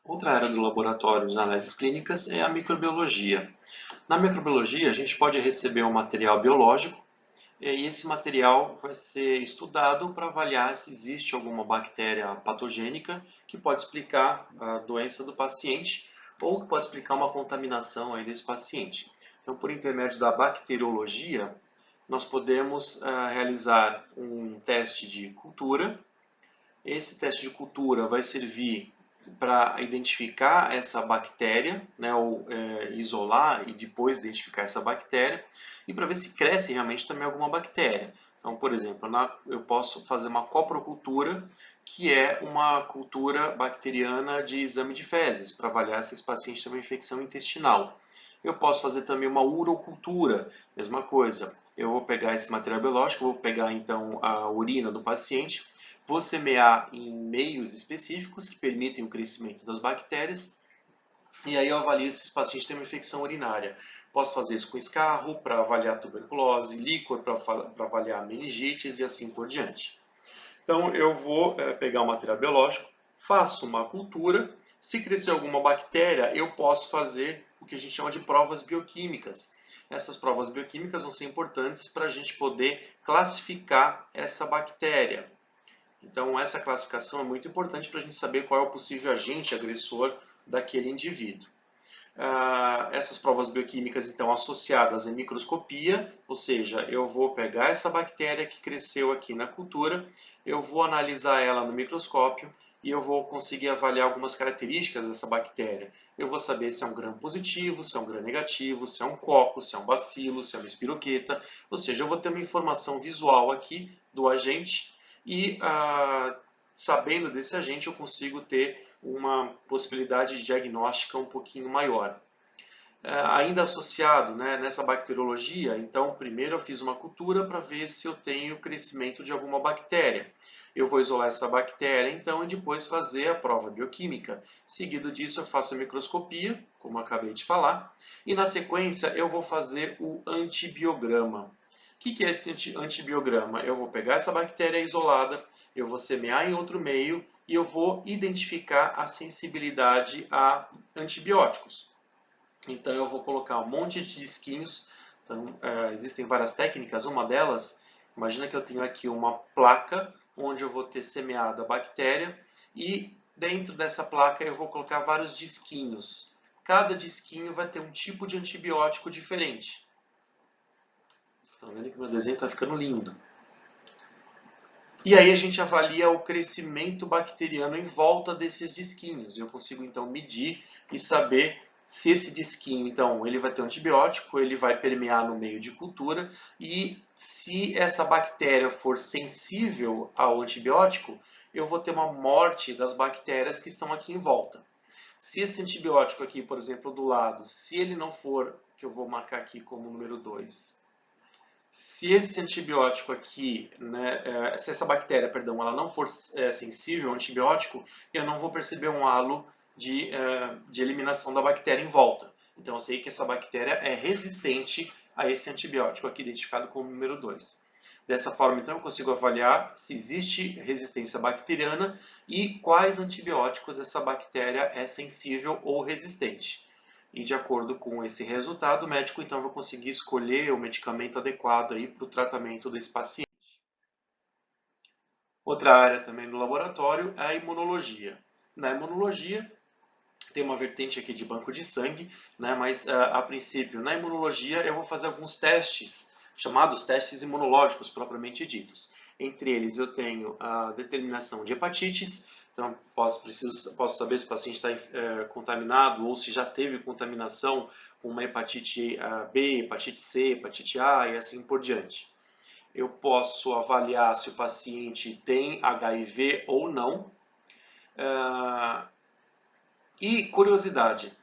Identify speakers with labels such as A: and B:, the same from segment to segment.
A: Outra área do laboratório de análises clínicas é a microbiologia. Na microbiologia, a gente pode receber um material biológico e esse material vai ser estudado para avaliar se existe alguma bactéria patogênica que pode explicar a doença do paciente ou que pode explicar uma contaminação aí desse paciente. Então, por intermédio da bacteriologia, nós podemos realizar um teste de cultura. Esse teste de cultura vai servir para identificar essa bactéria, né, ou isolar e depois identificar essa bactéria, e para ver se cresce realmente também alguma bactéria. Então, por exemplo, eu posso fazer uma coprocultura, que é uma cultura bacteriana de exame de fezes, para avaliar se esse paciente tem uma infecção intestinal. Eu posso fazer também uma urocultura, mesma coisa. Eu vou pegar esse material biológico, vou pegar então a urina do paciente, vou semear em meios específicos que permitem o crescimento das bactérias e aí eu avalio se esse paciente tem uma infecção urinária. Posso fazer isso com escarro para avaliar tuberculose, líquor para avaliar meningites e assim por diante. Então eu vou pegar o material biológico, faço uma cultura, se crescer alguma bactéria eu posso fazer o que a gente chama de provas bioquímicas. Essas provas bioquímicas vão ser importantes para a gente poder classificar essa bactéria. Então, essa classificação é muito importante para a gente saber qual é o possível agente agressor daquele indivíduo. Essas provas bioquímicas, então, associadas à microscopia, ou seja, eu vou pegar essa bactéria que cresceu aqui na cultura, eu vou analisar ela no microscópio e eu vou conseguir avaliar algumas características dessa bactéria. Eu vou saber se é um gram positivo, se é um gram negativo, se é um coco, se é um bacilo, se é uma espiroqueta, ou seja, eu vou ter uma informação visual aqui do agente e sabendo desse agente eu consigo ter uma possibilidade diagnóstica um pouquinho maior. Ainda associado, né, nessa bacteriologia, então primeiro eu fiz uma cultura para ver se eu tenho crescimento de alguma bactéria. Eu vou isolar essa bactéria então e depois fazer a prova bioquímica. Seguido disso eu faço a microscopia, como eu acabei de falar, e na sequência eu vou fazer o antibiograma. O que é esse antibiograma? Eu vou pegar essa bactéria isolada, eu vou semear em outro meio e eu vou identificar a sensibilidade a antibióticos. Então eu vou colocar um monte de disquinhos. Então, existem várias técnicas. Uma delas, imagina que eu tenho aqui uma placa onde eu vou ter semeado a bactéria e dentro dessa placa eu vou colocar vários disquinhos. Cada disquinho vai ter um tipo de antibiótico diferente. Vocês estão vendo que meu desenho está ficando lindo. E aí a gente avalia o crescimento bacteriano em volta desses disquinhos. Eu consigo então medir e saber se esse disquinho, então, ele vai ter um antibiótico, ele vai permear no meio de cultura e se essa bactéria for sensível ao antibiótico, eu vou ter uma morte das bactérias que estão aqui em volta. Se esse antibiótico aqui, por exemplo, do lado, se ele não for, que eu vou marcar aqui como número 2, se esse antibiótico aqui, né, se essa bactéria, perdão, ela não for sensível ao antibiótico, eu não vou perceber um halo de eliminação da bactéria em volta. Então eu sei que essa bactéria é resistente a esse antibiótico aqui identificado como número 2. Dessa forma, então, eu consigo avaliar se existe resistência bacteriana e quais antibióticos essa bactéria é sensível ou resistente. E de acordo com esse resultado, o médico então vai conseguir escolher o medicamento adequado para o tratamento desse paciente. Outra área também no laboratório é a imunologia. Na imunologia, tem uma vertente aqui de banco de sangue, né, mas a princípio, na imunologia, eu vou fazer alguns testes, chamados testes imunológicos propriamente ditos. Entre eles, eu tenho a determinação de hepatites, então posso saber se o paciente está contaminado ou se já teve contaminação com uma hepatite B, hepatite C, hepatite A e assim por diante. Eu posso avaliar se o paciente tem HIV ou não. E curiosidade,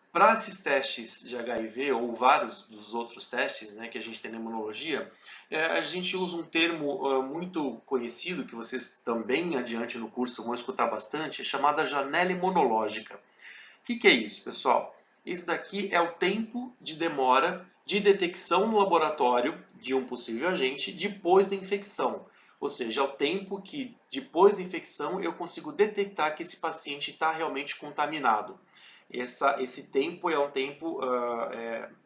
A: para esses testes de HIV ou vários dos outros testes, né, que a gente tem na imunologia, a gente usa um termo muito conhecido, que vocês também adiante no curso vão escutar bastante, chamada janela imunológica. O que é isso, pessoal? Isso daqui é o tempo de demora de detecção no laboratório de um possível agente depois da infecção. ou seja, é o tempo que depois da infecção eu consigo detectar que esse paciente está realmente contaminado. Esse tempo é um tempo,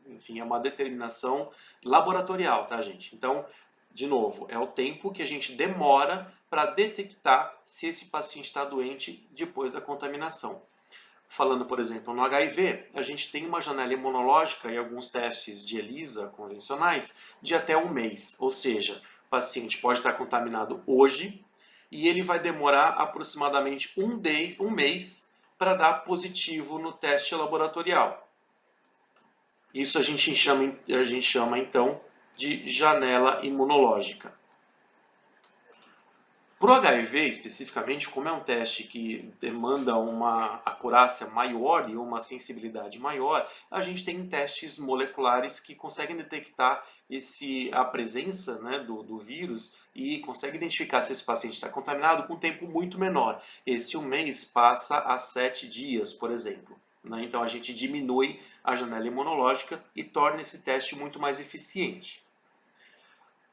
A: enfim, é uma determinação laboratorial, tá, gente? Então, de novo, é o tempo que a gente demora para detectar se esse paciente está doente depois da contaminação. Falando, por exemplo, no HIV, a gente tem uma janela imunológica e alguns testes de ELISA convencionais de até um mês. Ou seja, o paciente pode estar contaminado hoje e ele vai demorar aproximadamente um mês para dar positivo no teste laboratorial. Isso a gente chama então de janela imunológica. Para o HIV, especificamente, como é um teste que demanda uma acurácia maior e uma sensibilidade maior, a gente tem testes moleculares que conseguem detectar a presença, né, do vírus e conseguem identificar se esse paciente está contaminado com um tempo muito menor. Esse um mês passa a 7 dias, por exemplo. Então a gente diminui a janela imunológica e torna esse teste muito mais eficiente.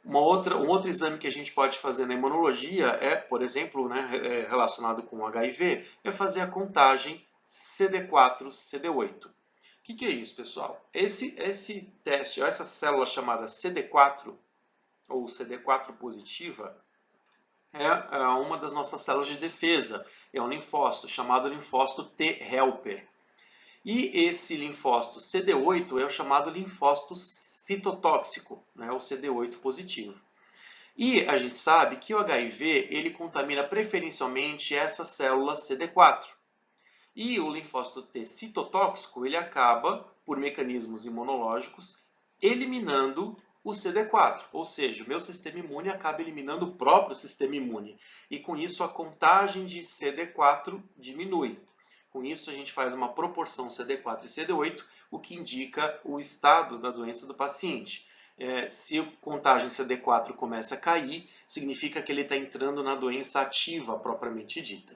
A: Um outro exame que a gente pode fazer na imunologia é, por exemplo, né, relacionado com o HIV, é fazer a contagem CD4, CD8. O que é isso, pessoal? Esse teste, essa célula chamada CD4, ou CD4 positiva, é uma das nossas células de defesa. É um linfócito chamado linfócito T helper. E esse linfócito CD8 é o chamado linfócito citotóxico, né, o CD8 positivo. E a gente sabe que o HIV ele contamina preferencialmente essa célula CD4. E o linfócito T citotóxico ele acaba, por mecanismos imunológicos, eliminando o CD4, ou seja, o meu sistema imune acaba eliminando o próprio sistema imune. E com isso a contagem de CD4 diminui. Com isso, a gente faz uma proporção CD4 e CD8, o que indica o estado da doença do paciente. Se a contagem CD4 começa a cair, significa que ele está entrando na doença ativa propriamente dita.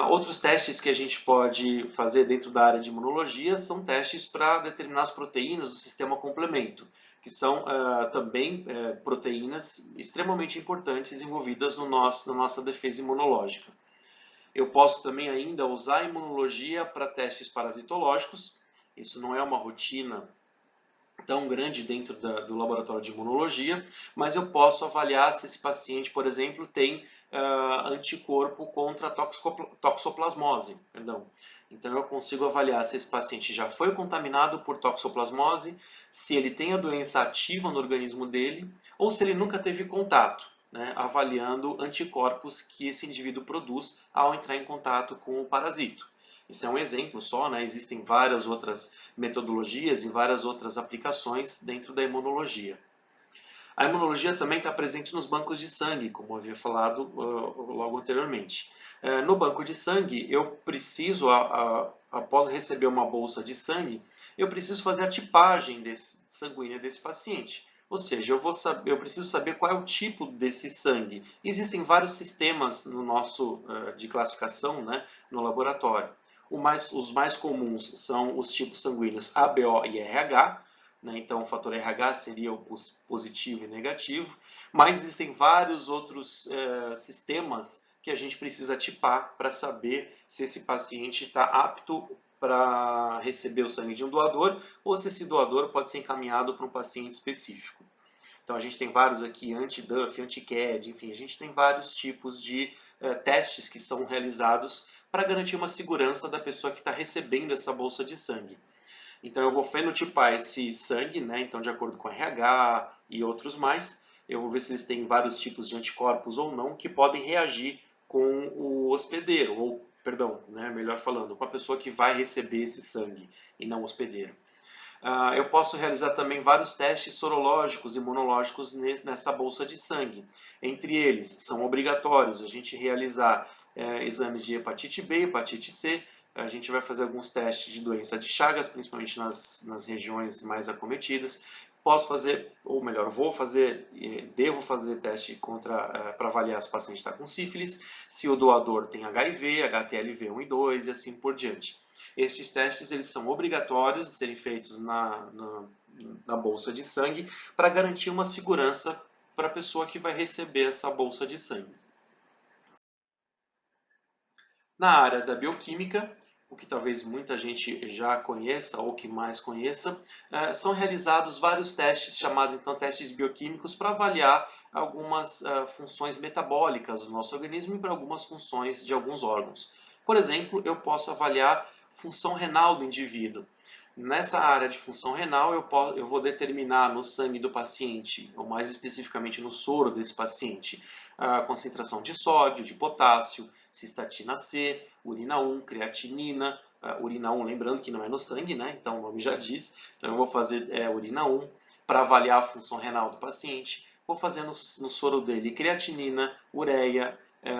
A: Outros testes que a gente pode fazer dentro da área de imunologia são testes para determinar as proteínas do sistema complemento, que são também proteínas extremamente importantes envolvidas na nossa defesa imunológica. Eu posso também ainda usar a imunologia para testes parasitológicos. Isso não é uma rotina tão grande dentro do laboratório de imunologia, mas eu posso avaliar se esse paciente, por exemplo, tem anticorpo contra a toxoplasmose. Então eu consigo avaliar se esse paciente já foi contaminado por toxoplasmose, se ele tem a doença ativa no organismo dele, ou se ele nunca teve contato. Né, avaliando anticorpos que esse indivíduo produz ao entrar em contato com o parasito. Isso é um exemplo só, né? Existem várias outras metodologias e várias outras aplicações dentro da imunologia. A imunologia também está presente nos bancos de sangue, como eu havia falado logo anteriormente. No banco de sangue, eu preciso, após receber uma bolsa de sangue, eu preciso fazer a tipagem sanguínea desse paciente. Ou seja, eu preciso saber qual é o tipo desse sangue. Existem vários sistemas de classificação, né, no laboratório. Os mais comuns são os tipos sanguíneos ABO e RH. Né, então, o fator RH seria o positivo e negativo. Mas existem vários outros sistemas que a gente precisa tipar para saber se esse paciente está apto para receber o sangue de um doador ou se esse doador pode ser encaminhado para um paciente específico. Então a gente tem vários aqui, anti-DUF, anti-CAD, enfim, a gente tem vários tipos de testes que são realizados para garantir uma segurança da pessoa que está recebendo essa bolsa de sangue. Então eu vou fenotipar esse sangue, né? Então de acordo com RH e outros mais, eu vou ver se eles têm vários tipos de anticorpos ou não que podem reagir com o hospedeiro, ou, perdão, né, melhor falando, com a pessoa que vai receber esse sangue e não o hospedeiro. Eu posso realizar também vários testes sorológicos e imunológicos nessa bolsa de sangue. Entre eles, são obrigatórios a gente realizar exames de hepatite B, hepatite C. A gente vai fazer alguns testes de doença de Chagas, principalmente nas regiões mais acometidas. Posso fazer, ou melhor, devo fazer teste para avaliar se o paciente está com sífilis, se o doador tem HIV, HTLV 1 e 2 e assim por diante. Estes testes eles são obrigatórios de serem feitos na bolsa de sangue para garantir uma segurança para a pessoa que vai receber essa bolsa de sangue. Na área da bioquímica, o que talvez muita gente já conheça ou que mais conheça, são realizados vários testes, chamados então testes bioquímicos, para avaliar algumas funções metabólicas do nosso organismo e para algumas funções de alguns órgãos. Por exemplo, eu posso avaliar função renal do indivíduo. Nessa área de função renal, eu vou determinar no sangue do paciente, ou mais especificamente no soro desse paciente, a concentração de sódio, de potássio, cistatina C, urina 1, creatinina, urina 1, lembrando que não é no sangue, né? Então o nome já diz. Então eu vou fazer urina 1 para avaliar a função renal do paciente. Vou fazer no soro dele creatinina, ureia.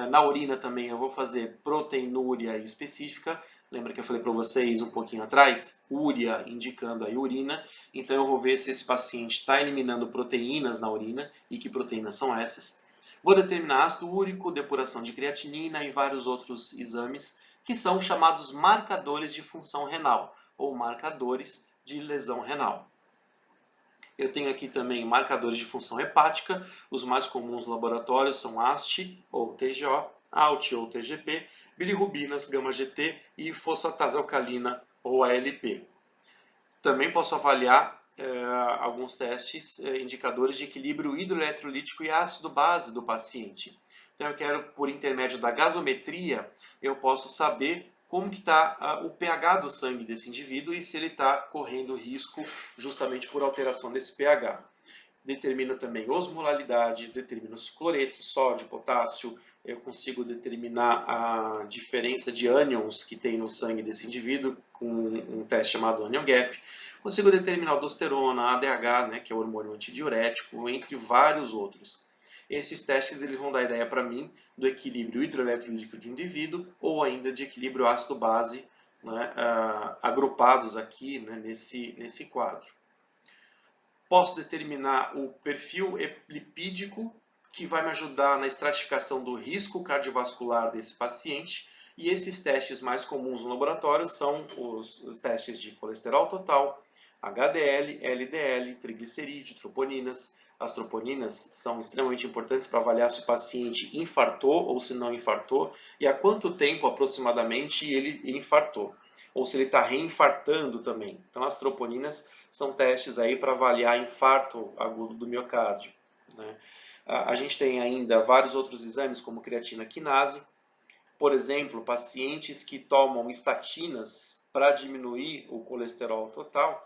A: Na urina também eu vou fazer proteinúria específica. Lembra que eu falei para vocês um pouquinho atrás? Úria indicando a urina. Então eu vou ver se esse paciente está eliminando proteínas na urina e que proteínas são essas. Vou determinar ácido úrico, depuração de creatinina e vários outros exames que são chamados marcadores de função renal ou marcadores de lesão renal. Eu tenho aqui também marcadores de função hepática. Os mais comuns no laboratório são AST ou TGO, ALT ou TGP, bilirrubinas, gama-GT e fosfatase alcalina ou ALP. Também posso avaliar alguns testes, indicadores de equilíbrio hidroeletrolítico e ácido-base do paciente. Então eu quero, por intermédio da gasometria, eu posso saber como que está o pH do sangue desse indivíduo e se ele está correndo risco justamente por alteração desse pH. Determino também osmolaridade, determino os cloretos, sódio, potássio, eu consigo determinar a diferença de ânions que tem no sangue desse indivíduo com um teste chamado anion gap. Consigo determinar aldosterona, ADH, né, que é o hormônio antidiurético, entre vários outros. Esses testes eles vão dar ideia para mim do equilíbrio hidroeletrolítico de um indivíduo ou ainda de equilíbrio ácido-base, né, agrupados aqui, né, nesse quadro. Posso determinar o perfil lipídico, que vai me ajudar na estratificação do risco cardiovascular desse paciente. E esses testes mais comuns no laboratório são os testes de colesterol total, HDL, LDL, triglicerídeo, troponinas. As troponinas são extremamente importantes para avaliar se o paciente infartou ou se não infartou e há quanto tempo aproximadamente ele infartou, ou se ele está reinfartando também. Então as troponinas são testes aí para avaliar infarto agudo do miocárdio, né? A gente tem ainda vários outros exames como creatina quinase. Por exemplo, pacientes que tomam estatinas para diminuir o colesterol total,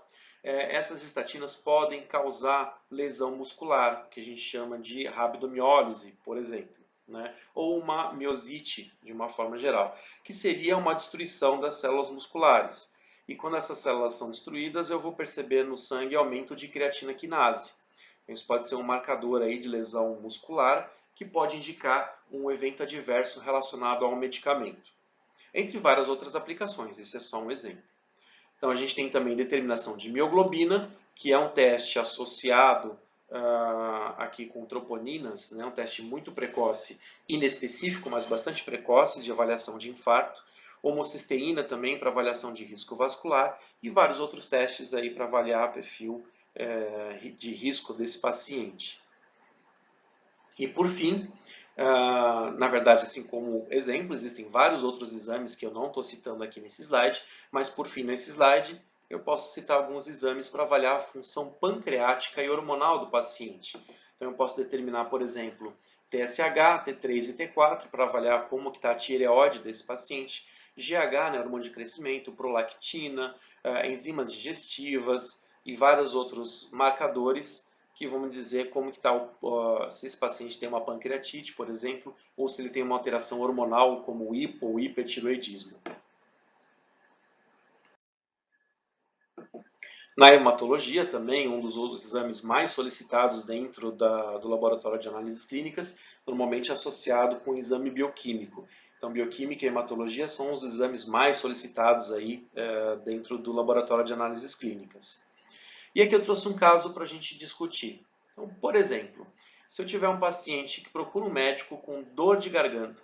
A: essas estatinas podem causar lesão muscular, que a gente chama de rabdomiólise, por exemplo, né? Ou uma miosite, de uma forma geral, que seria uma destruição das células musculares. E quando essas células são destruídas, eu vou perceber no sangue aumento de creatina quinase. Isso pode ser um marcador aí de lesão muscular que pode indicar um evento adverso relacionado a um medicamento. Entre várias outras aplicações, esse é só um exemplo. Então a gente tem também determinação de mioglobina, que é um teste associado aqui com troponinas, né, um teste muito precoce, inespecífico, mas bastante precoce de avaliação de infarto. Homocisteína também para avaliação de risco vascular e vários outros testes aí para avaliar perfil de risco desse paciente. E por fim, na verdade, assim como exemplo, existem vários outros exames que eu não estou citando aqui nesse slide, mas por fim, nesse slide, eu posso citar alguns exames para avaliar a função pancreática e hormonal do paciente. Então eu posso determinar, por exemplo, TSH, T3 e T4 para avaliar como está a tireoide desse paciente, GH, né, hormônio de crescimento, prolactina, enzimas digestivas e vários outros marcadores que vão dizer como que está se esse paciente tem uma pancreatite, por exemplo, ou se ele tem uma alteração hormonal como o hipo ou hipertiroidismo. Na hematologia também, um dos outros exames mais solicitados dentro do laboratório de análises clínicas, normalmente associado com o exame bioquímico. Então, bioquímica e hematologia são os exames mais solicitados aí dentro do laboratório de análises clínicas. E aqui eu trouxe um caso para a gente discutir. Então, por exemplo, se eu tiver um paciente que procura um médico com dor de garganta,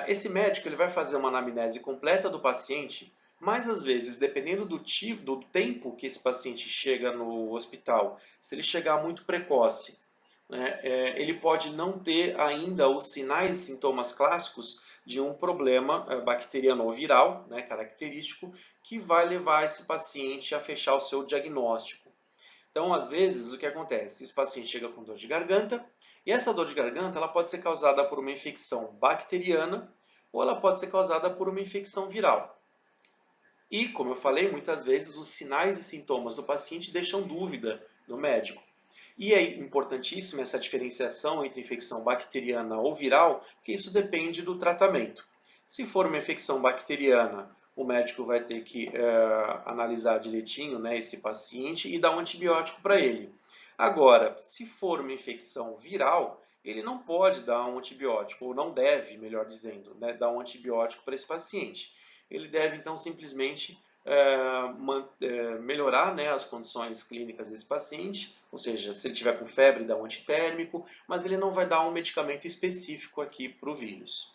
A: esse médico ele vai fazer uma anamnese completa do paciente, mas às vezes, dependendo do tempo que esse paciente chega no hospital, se ele chegar muito precoce, né, ele pode não ter ainda os sinais e sintomas clássicos de um problema bacteriano ou viral, né, característico, que vai levar esse paciente a fechar o seu diagnóstico. Então, às vezes, o que acontece? Esse paciente chega com dor de garganta, e essa dor de garganta ela pode ser causada por uma infecção bacteriana ou ela pode ser causada por uma infecção viral. E, como eu falei, muitas vezes os sinais e sintomas do paciente deixam dúvida no médico. E é importantíssima essa diferenciação entre infecção bacteriana ou viral, porque isso depende do tratamento. Se for uma infecção bacteriana, o médico vai ter que analisar direitinho, né, esse paciente e dar um antibiótico para ele. Agora, se for uma infecção viral, ele não pode dar um antibiótico, ou não deve, melhor dizendo, né, dar um antibiótico para esse paciente. Ele deve, então, simplesmente melhorar, né, as condições clínicas desse paciente, ou seja, se ele tiver com febre, dá um antitérmico, mas ele não vai dar um medicamento específico aqui para o vírus.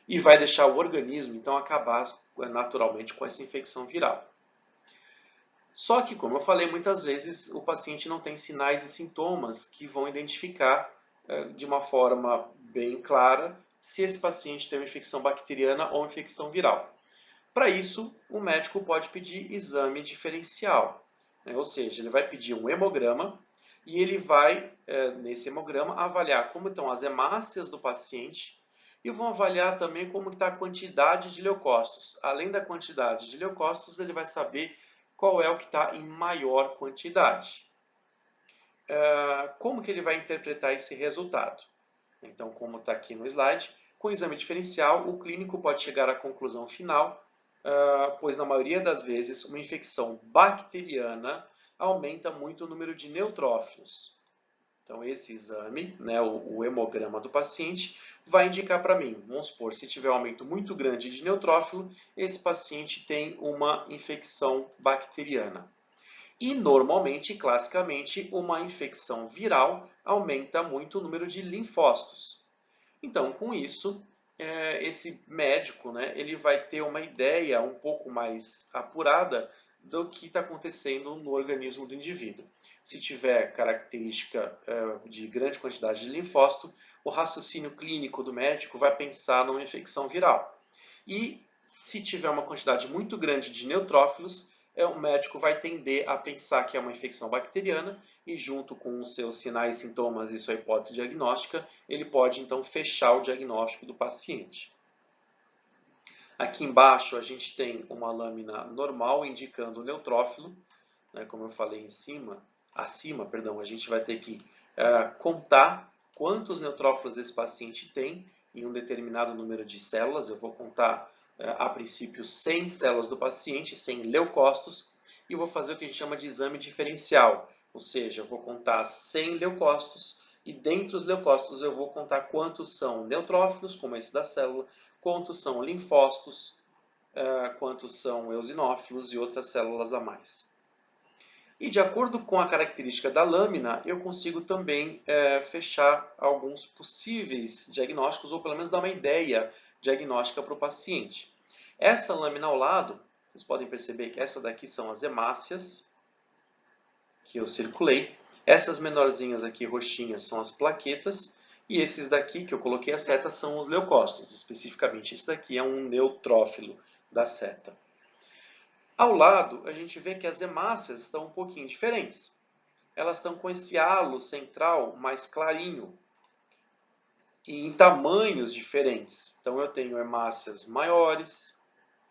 A: E vai deixar o organismo, então, acabar naturalmente com essa infecção viral. Só que, como eu falei, muitas vezes o paciente não tem sinais e sintomas que vão identificar de uma forma bem clara se esse paciente tem uma infecção bacteriana ou uma infecção viral. Para isso, o médico pode pedir exame diferencial, né? Ou seja, ele vai pedir um hemograma e ele vai, nesse hemograma, avaliar como estão as hemácias do paciente e vão avaliar também como está a quantidade de leucócitos. Além da quantidade de leucócitos, ele vai saber qual é o que está em maior quantidade. Como que ele vai interpretar esse resultado? Então, como está aqui no slide, com o exame diferencial, o clínico pode chegar à conclusão final, pois na maioria das vezes uma infecção bacteriana aumenta muito o número de neutrófilos. Então, esse exame, né, o hemograma do paciente, vai indicar para mim, vamos supor, se tiver um aumento muito grande de neutrófilo, esse paciente tem uma infecção bacteriana. E normalmente, classicamente, uma infecção viral aumenta muito o número de linfócitos. Então, com isso, esse médico, né, ele vai ter uma ideia um pouco mais apurada do que está acontecendo no organismo do indivíduo. Se tiver característica de grande quantidade de linfócito, o raciocínio clínico do médico vai pensar numa infecção viral. E se tiver uma quantidade muito grande de neutrófilos, o médico vai tender a pensar que é uma infecção bacteriana e junto com os seus sinais, sintomas e sua hipótese diagnóstica, ele pode então fechar o diagnóstico do paciente. Aqui embaixo a gente tem uma lâmina normal indicando o neutrófilo, né, como eu falei acima, a gente vai ter que contar quantos neutrófilos esse paciente tem em um determinado número de células. Eu vou contar a princípio 100 células do paciente, 100 leucócitos, e vou fazer o que a gente chama de exame diferencial, ou seja, eu vou contar 100 leucócitos e dentre os leucócitos eu vou contar quantos são neutrófilos, como esse da célula, quantos são linfócitos, quantos são eosinófilos e outras células a mais. E de acordo com a característica da lâmina, eu consigo também fechar alguns possíveis diagnósticos, ou pelo menos dar uma ideia diagnóstica para o paciente. Essa lâmina ao lado, vocês podem perceber que essa daqui são as hemácias, que eu circulei. Essas menorzinhas aqui, roxinhas, são as plaquetas. E esses daqui, que eu coloquei a seta, são os leucócitos. Especificamente, esse daqui é um neutrófilo da seta. Ao lado, a gente vê que as hemácias estão um pouquinho diferentes. Elas estão com esse halo central mais clarinho e em tamanhos diferentes. Então, eu tenho hemácias maiores,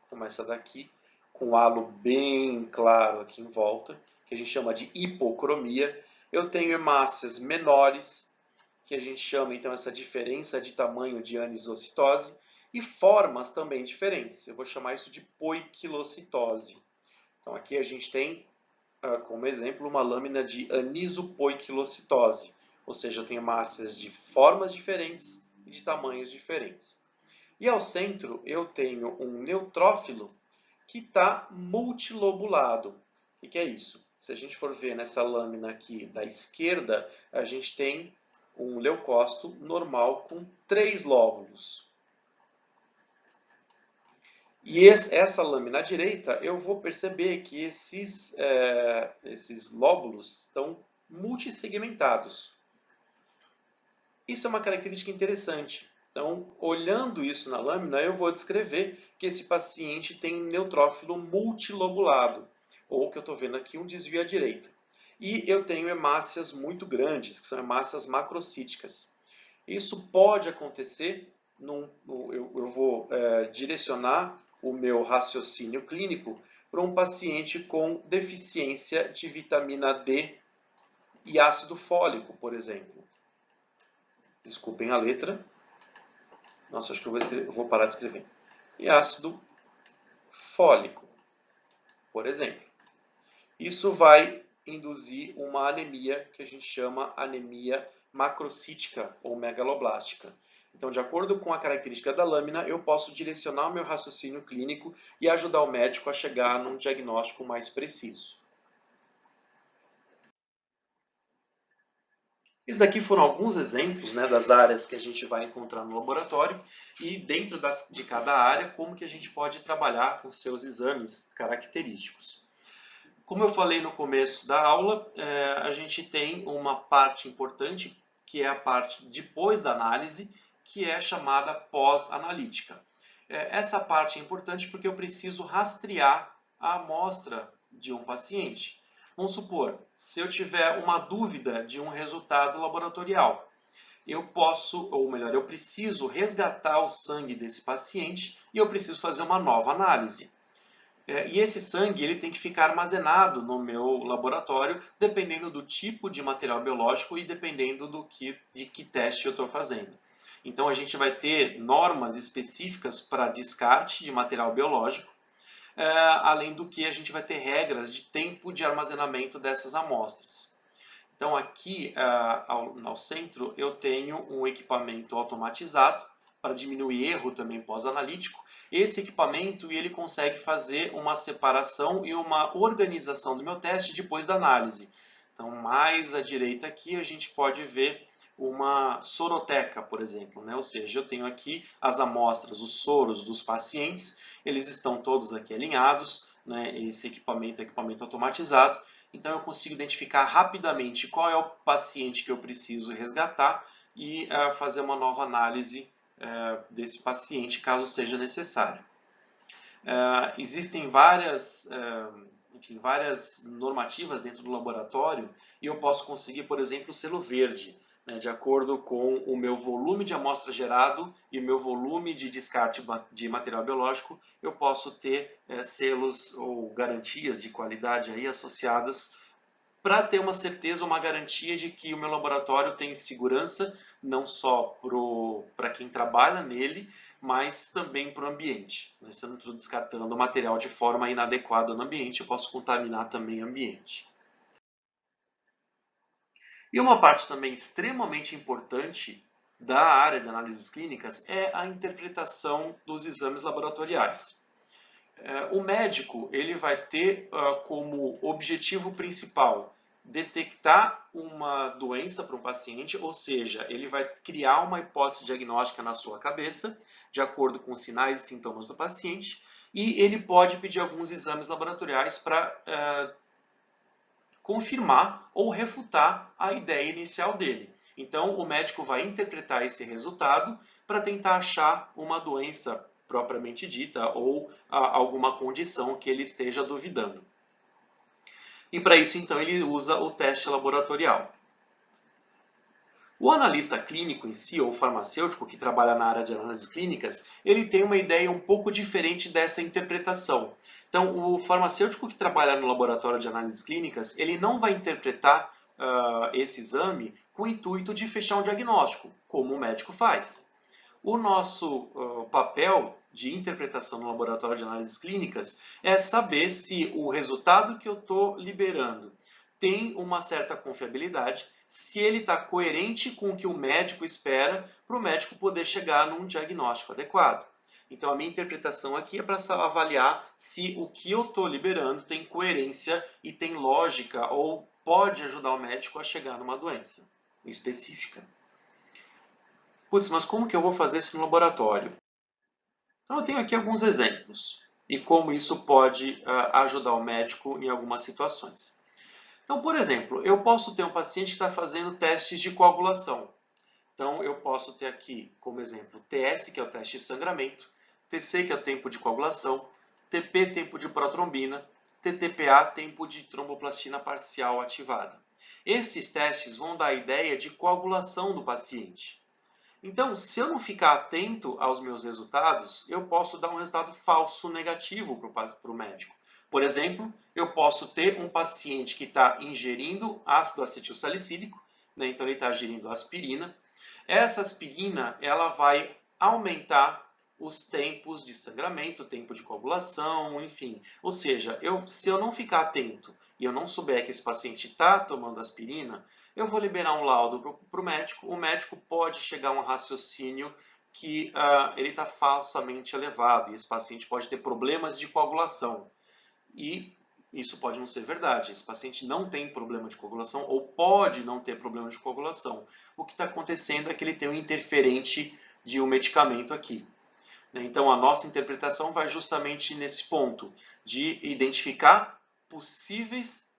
A: como essa daqui, com halo bem claro aqui em volta, que a gente chama de hipocromia. Eu tenho hemácias menores, que a gente chama, então, essa diferença de tamanho de anisocitose, e formas também diferentes. Eu vou chamar isso de poiquilocitose. Então, aqui a gente tem, como exemplo, uma lâmina de anisopoiquilocitose, ou seja, eu tenho hemácias de formas diferentes e de tamanhos diferentes. E ao centro eu tenho um neutrófilo que está multilobulado. O que é isso? Se a gente for ver nessa lâmina aqui da esquerda, a gente tem um leucócito normal com 3 lóbulos. E essa lâmina à direita, eu vou perceber que esses lóbulos estão multissegmentados. Isso é uma característica interessante. Então, olhando isso na lâmina, eu vou descrever que esse paciente tem neutrófilo multilobulado, ou que eu estou vendo aqui um desvio à direita. E eu tenho hemácias muito grandes, que são hemácias macrocíticas. Isso pode acontecer, eu vou direcionar o meu raciocínio clínico para um paciente com deficiência de vitamina D e ácido fólico, por exemplo. Desculpem a letra. Nossa, acho que eu vou parar de escrever. E ácido fólico, por exemplo. Isso vai induzir uma anemia que a gente chama anemia macrocítica ou megaloblástica. Então, de acordo com a característica da lâmina, eu posso direcionar o meu raciocínio clínico e ajudar o médico a chegar num diagnóstico mais preciso. Esses daqui foram alguns exemplos, né, das áreas que a gente vai encontrar no laboratório e dentro de cada área, como que a gente pode trabalhar com seus exames característicos. Como eu falei no começo da aula, a gente tem uma parte importante, que é a parte depois da análise, que é chamada pós-analítica. Essa parte é importante porque eu preciso rastrear a amostra de um paciente. Vamos supor, se eu tiver uma dúvida de um resultado laboratorial, eu posso, ou melhor, eu preciso resgatar o sangue desse paciente e eu preciso fazer uma nova análise. E esse sangue ele tem que ficar armazenado no meu laboratório, dependendo do tipo de material biológico e dependendo de que teste eu estou fazendo. Então a gente vai ter normas específicas para descarte de material biológico, além do que a gente vai ter regras de tempo de armazenamento dessas amostras. Então aqui ao centro eu tenho um equipamento automatizado para diminuir erro também pós-analítico. Esse equipamento ele consegue fazer uma separação e uma organização do meu teste depois da análise. Então mais à direita aqui a gente pode ver uma soroteca, por exemplo, né? Ou seja, eu tenho aqui as amostras, os soros dos pacientes, eles estão todos aqui alinhados, né? Esse equipamento é equipamento automatizado, então eu consigo identificar rapidamente qual é o paciente que eu preciso resgatar e fazer uma nova análise desse paciente, caso seja necessário. Existem várias normativas dentro do laboratório e eu posso conseguir, por exemplo, o selo verde, né, de acordo com o meu volume de amostra gerado e o meu volume de descarte de material biológico, eu posso ter selos ou garantias de qualidade aí associadas para ter uma certeza, uma garantia de que o meu laboratório tem segurança, não só para quem trabalha nele, mas também para o ambiente. Se eu não estou descartando o material de forma inadequada no ambiente, eu posso contaminar também o ambiente. E uma parte também extremamente importante da área de análises clínicas é a interpretação dos exames laboratoriais. O médico ele vai ter como objetivo principal detectar uma doença para um paciente, ou seja, ele vai criar uma hipótese diagnóstica na sua cabeça, de acordo com os sinais e sintomas do paciente, e ele pode pedir alguns exames laboratoriais para confirmar ou refutar a ideia inicial dele. Então, o médico vai interpretar esse resultado para tentar achar uma doença propriamente dita ou alguma condição que ele esteja duvidando. E para isso, então, ele usa o teste laboratorial. O analista clínico em si, ou farmacêutico que trabalha na área de análises clínicas, ele tem uma ideia um pouco diferente dessa interpretação. Então, o farmacêutico que trabalha no laboratório de análises clínicas, ele não vai interpretar esse exame com o intuito de fechar um diagnóstico, como o médico faz. O nosso papel de interpretação no laboratório de análises clínicas é saber se o resultado que eu estou liberando tem uma certa confiabilidade, se ele está coerente com o que o médico espera, para o médico poder chegar num diagnóstico adequado. Então, a minha interpretação aqui é para avaliar se o que eu estou liberando tem coerência e tem lógica ou pode ajudar o médico a chegar numa doença específica. Putz, mas como que eu vou fazer isso no laboratório? Então, eu tenho aqui alguns exemplos e como isso pode ajudar o médico em algumas situações. Então, por exemplo, eu posso ter um paciente que está fazendo testes de coagulação. Então, eu posso ter aqui, como exemplo, TS, que é o teste de sangramento, TC, que é o tempo de coagulação, TP, tempo de protrombina, TTPA, tempo de tromboplastina parcial ativada. Esses testes vão dar a ideia de coagulação do paciente. Então, se eu não ficar atento aos meus resultados, eu posso dar um resultado falso negativo para o médico. Por exemplo, eu posso ter um paciente que está ingerindo ácido acetilsalicílico, né? Então ele está ingerindo aspirina. Essa aspirina ela vai aumentar os tempos de sangramento, tempo de coagulação, enfim. Ou seja, se eu não ficar atento e eu não souber que esse paciente está tomando aspirina, eu vou liberar um laudo para o médico. O médico pode chegar a um raciocínio que ele está falsamente elevado e esse paciente pode ter problemas de coagulação. E isso pode não ser verdade. Esse paciente não tem problema de coagulação ou pode não ter problema de coagulação. O que está acontecendo é que ele tem um interferente de um medicamento aqui. Então, a nossa interpretação vai justamente nesse ponto de identificar possíveis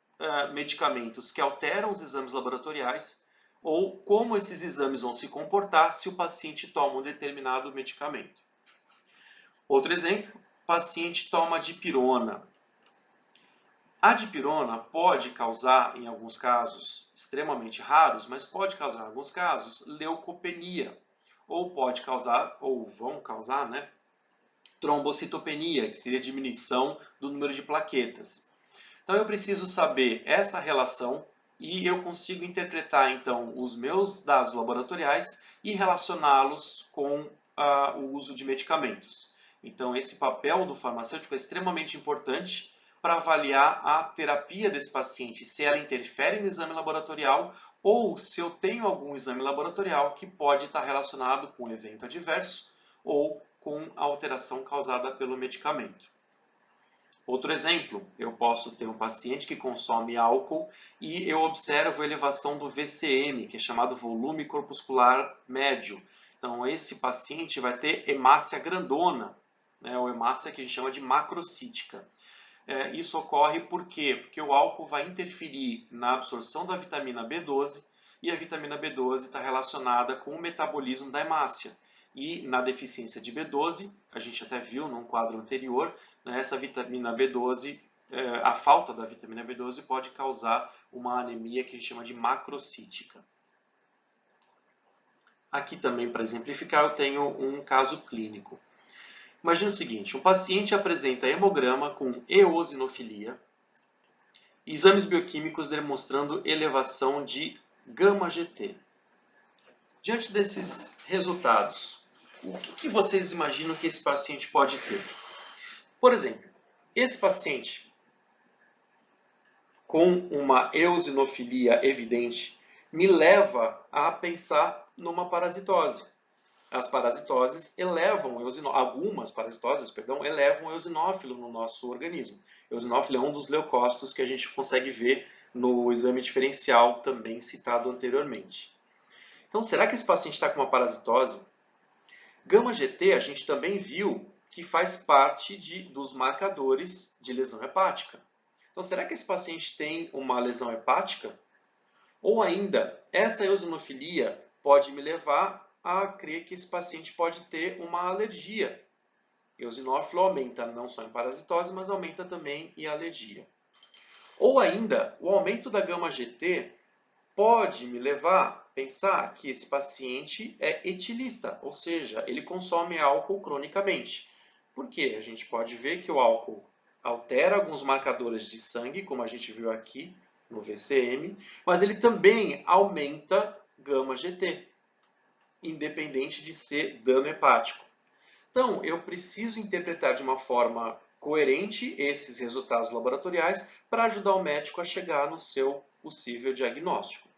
A: medicamentos que alteram os exames laboratoriais ou como esses exames vão se comportar se o paciente toma um determinado medicamento. Outro exemplo, o paciente toma dipirona. A dipirona pode causar, em alguns casos extremamente raros, mas pode causar em alguns casos leucopenia, ou pode causar, ou vão causar, né, trombocitopenia, que seria diminuição do número de plaquetas. Então eu preciso saber essa relação e eu consigo interpretar então os meus dados laboratoriais e relacioná-los com o uso de medicamentos. Então esse papel do farmacêutico é extremamente importante para avaliar a terapia desse paciente, se ela interfere no exame laboratorial ou se eu tenho algum exame laboratorial que pode estar relacionado com evento adverso ou com a alteração causada pelo medicamento. Outro exemplo, eu posso ter um paciente que consome álcool e eu observo a elevação do VCM, que é chamado volume corpuscular médio. Então, esse paciente vai ter hemácia grandona, né, ou hemácia que a gente chama de macrocítica. Isso ocorre por quê? Porque o álcool vai interferir na absorção da vitamina B12 e a vitamina B12 está relacionada com o metabolismo da hemácia. E na deficiência de B12, a gente até viu num quadro anterior, né, essa vitamina B12, a falta da vitamina B12 pode causar uma anemia que a gente chama de macrocítica. Aqui também, para exemplificar, eu tenho um caso clínico. Imagina o seguinte, um paciente apresenta hemograma com eosinofilia, exames bioquímicos demonstrando elevação de gama-GT. Diante desses resultados, o que vocês imaginam que esse paciente pode ter? Por exemplo, esse paciente com uma eosinofilia evidente me leva a pensar numa parasitose. As parasitoses elevam, algumas parasitoses, elevam o eosinófilo no nosso organismo. O eosinófilo é um dos leucócitos que a gente consegue ver no exame diferencial também citado anteriormente. Então, será que esse paciente está com uma parasitose? Gama-GT a gente também viu que faz parte dos marcadores de lesão hepática. Então, será que esse paciente tem uma lesão hepática? Ou ainda, essa eosinofilia pode me levar a crer que esse paciente pode ter uma alergia. Eosinófilo aumenta não só em parasitose, mas aumenta também em alergia. Ou ainda, o aumento da gama-GT pode me levar a pensar que esse paciente é etilista, ou seja, ele consome álcool cronicamente. Por quê? A gente pode ver que o álcool altera alguns marcadores de sangue, como a gente viu aqui no VCM, mas ele também aumenta gama-GT, independente de ser dano hepático. Então, eu preciso interpretar de uma forma coerente esses resultados laboratoriais para ajudar o médico a chegar no seu possível diagnóstico.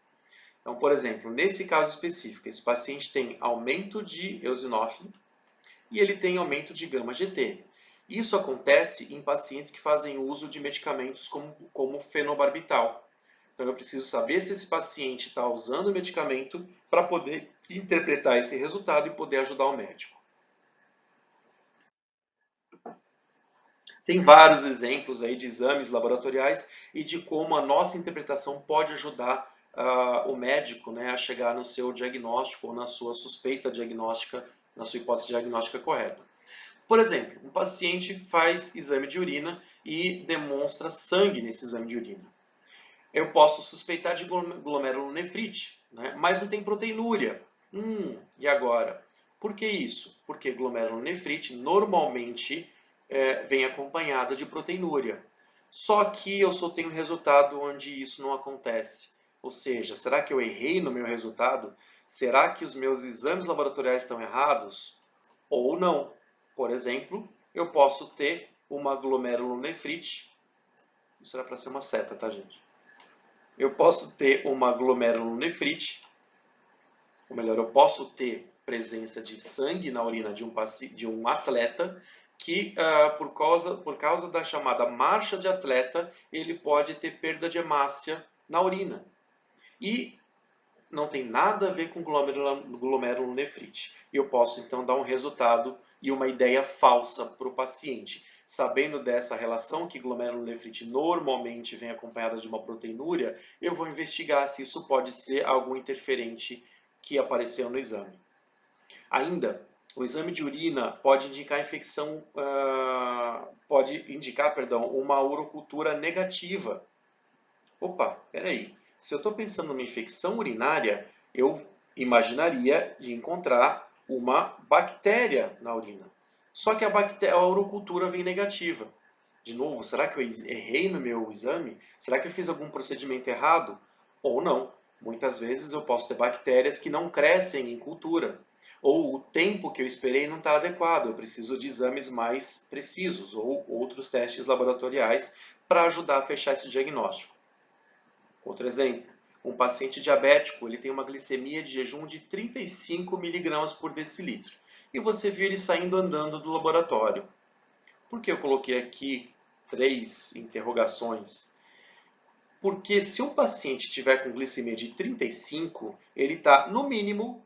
A: Então, por exemplo, nesse caso específico, esse paciente tem aumento de eosinófilo e ele tem aumento de gama-GT. Isso acontece em pacientes que fazem uso de medicamentos como fenobarbital. Então, eu preciso saber se esse paciente está usando o medicamento para poder interpretar esse resultado e poder ajudar o médico. Tem vários exemplos aí de exames laboratoriais e de como a nossa interpretação pode ajudar o médico, né, a chegar no seu diagnóstico ou na sua suspeita diagnóstica, na sua hipótese diagnóstica correta. Por exemplo, um paciente faz exame de urina e demonstra sangue nesse exame de urina. Eu posso suspeitar de glomerulonefrite, né, mas não tem proteinúria. E agora? Por que isso? Porque glomerulonefrite normalmente vem acompanhada de proteinúria. Só que eu só tenho resultado onde isso não acontece. Ou seja, será que eu errei no meu resultado? Será que os meus exames laboratoriais estão errados? Ou não? Por exemplo, eu posso ter uma glomerulonefrite. Isso era para ser uma seta, tá, gente? Eu posso ter uma glomerulonefrite, ou melhor, eu posso ter presença de sangue na urina de um atleta que, por causa da chamada marcha de atleta, ele pode ter perda de hemácia na urina. E não tem nada a ver com glomerulonefrite. E eu posso, então, dar um resultado e uma ideia falsa para o paciente. Sabendo dessa relação que glomerulonefrite normalmente vem acompanhada de uma proteinúria, eu vou investigar se isso pode ser algum interferente que apareceu no exame. Ainda, o exame de urina pode indicar infecção, uma urocultura negativa. Opa, peraí. Se eu estou pensando numa infecção urinária, eu imaginaria de encontrar uma bactéria na urina. Só que a urocultura vem negativa. De novo, será que eu errei no meu exame? Será que eu fiz algum procedimento errado? Ou não. Muitas vezes eu posso ter bactérias que não crescem em cultura. Ou o tempo que eu esperei não está adequado. Eu preciso de exames mais precisos ou outros testes laboratoriais para ajudar a fechar esse diagnóstico. Outro exemplo, um paciente diabético, ele tem uma glicemia de jejum de 35 mg por decilitro. E você viu ele saindo andando do laboratório. Por que eu coloquei aqui 3 interrogações? Porque se um paciente tiver com glicemia de 35, ele está no mínimo,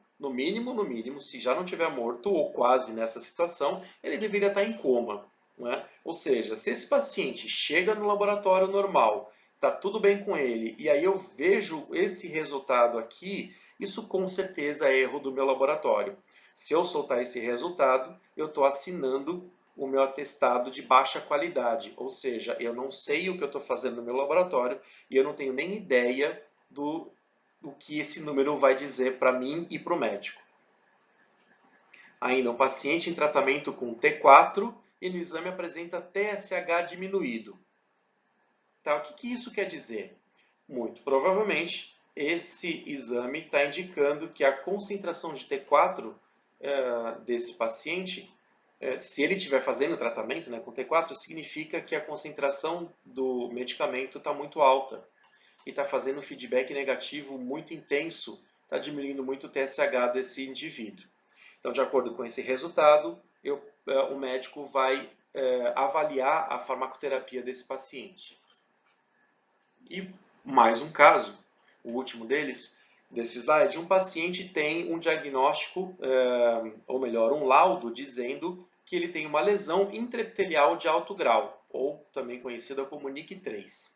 A: se já não tiver morto ou quase nessa situação, ele deveria estar em coma. Não é? Ou seja, se esse paciente chega no laboratório normal, está tudo bem com ele, e aí eu vejo esse resultado aqui, isso com certeza é erro do meu laboratório. Se eu soltar esse resultado, eu estou assinando o meu atestado de baixa qualidade, ou seja, eu não sei o que eu estou fazendo no meu laboratório e eu não tenho nem ideia do que esse número vai dizer para mim e para o médico. Ainda, um paciente em tratamento com T4 e no exame apresenta TSH diminuído. Tá, o que isso quer dizer? Muito provavelmente, esse exame está indicando que a concentração de T4 desse paciente, se ele estiver fazendo tratamento, né, com T4, significa que a concentração do medicamento está muito alta e está fazendo um feedback negativo muito intenso, está diminuindo muito o TSH desse indivíduo. Então, de acordo com esse resultado, o médico vai avaliar a farmacoterapia desse paciente. E mais um caso, o último desse slide, um paciente tem um diagnóstico, ou melhor, um laudo dizendo que ele tem uma lesão intraepitelial de alto grau, ou também conhecida como NIC3.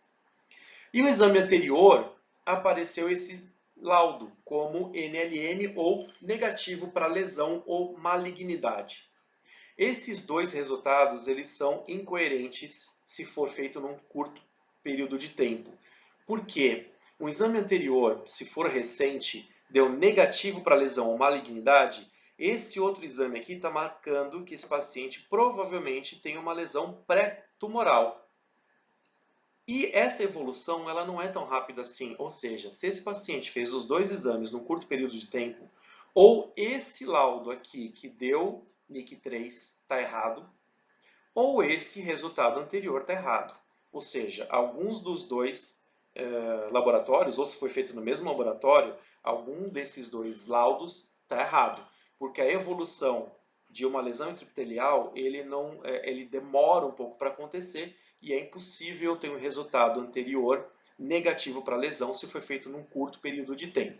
A: E no exame anterior apareceu esse laudo como NLM ou negativo para lesão ou malignidade. Esses dois resultados eles são incoerentes se for feito num curto período de tempo. Por quê? O exame anterior, se for recente, deu negativo para lesão ou malignidade. Esse outro exame aqui está marcando que esse paciente provavelmente tem uma lesão pré-tumoral. E essa evolução ela não é tão rápida assim. Ou seja, se esse paciente fez os dois exames num curto período de tempo, ou esse laudo aqui que deu NIC3 está errado, ou esse resultado anterior está errado. Ou seja, alguns dos dois laboratórios, ou se foi feito no mesmo laboratório, algum desses dois laudos está errado. Porque a evolução de uma lesão intraepitelial, ele demora um pouco para acontecer e é impossível ter um resultado anterior negativo para a lesão se foi feito num curto período de tempo.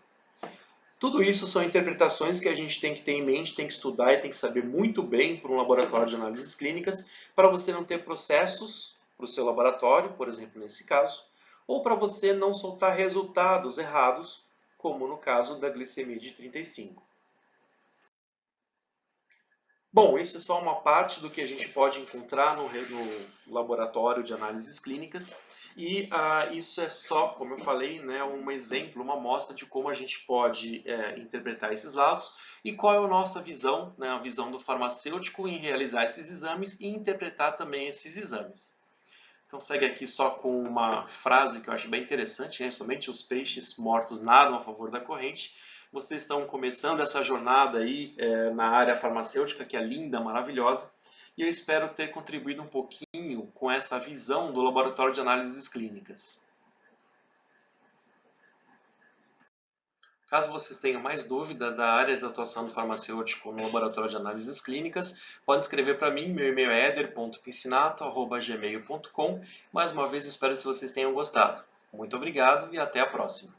A: Tudo isso são interpretações que a gente tem que ter em mente, tem que estudar e tem que saber muito bem para um laboratório de análises clínicas, para você não ter processos para o seu laboratório, por exemplo, nesse caso, ou para você não soltar resultados errados, como no caso da glicemia de 35. Bom, isso é só uma parte do que a gente pode encontrar no laboratório de análises clínicas e isso é só, como eu falei, né, um exemplo, uma amostra de como a gente pode interpretar esses laudos e qual é a nossa visão, né, a visão do farmacêutico em realizar esses exames e interpretar também esses exames. Então segue aqui só com uma frase que eu acho bem interessante, né? Somente os peixes mortos nadam a favor da corrente. Vocês estão começando essa jornada aí na área farmacêutica, que é linda, maravilhosa, e eu espero ter contribuído um pouquinho com essa visão do laboratório de análises clínicas. Caso vocês tenham mais dúvida da área de atuação do farmacêutico no laboratório de análises clínicas, podem escrever para mim, meu e-mail é eder.piscinato@gmail.com. Mais uma vez, espero que vocês tenham gostado. Muito obrigado e até a próxima.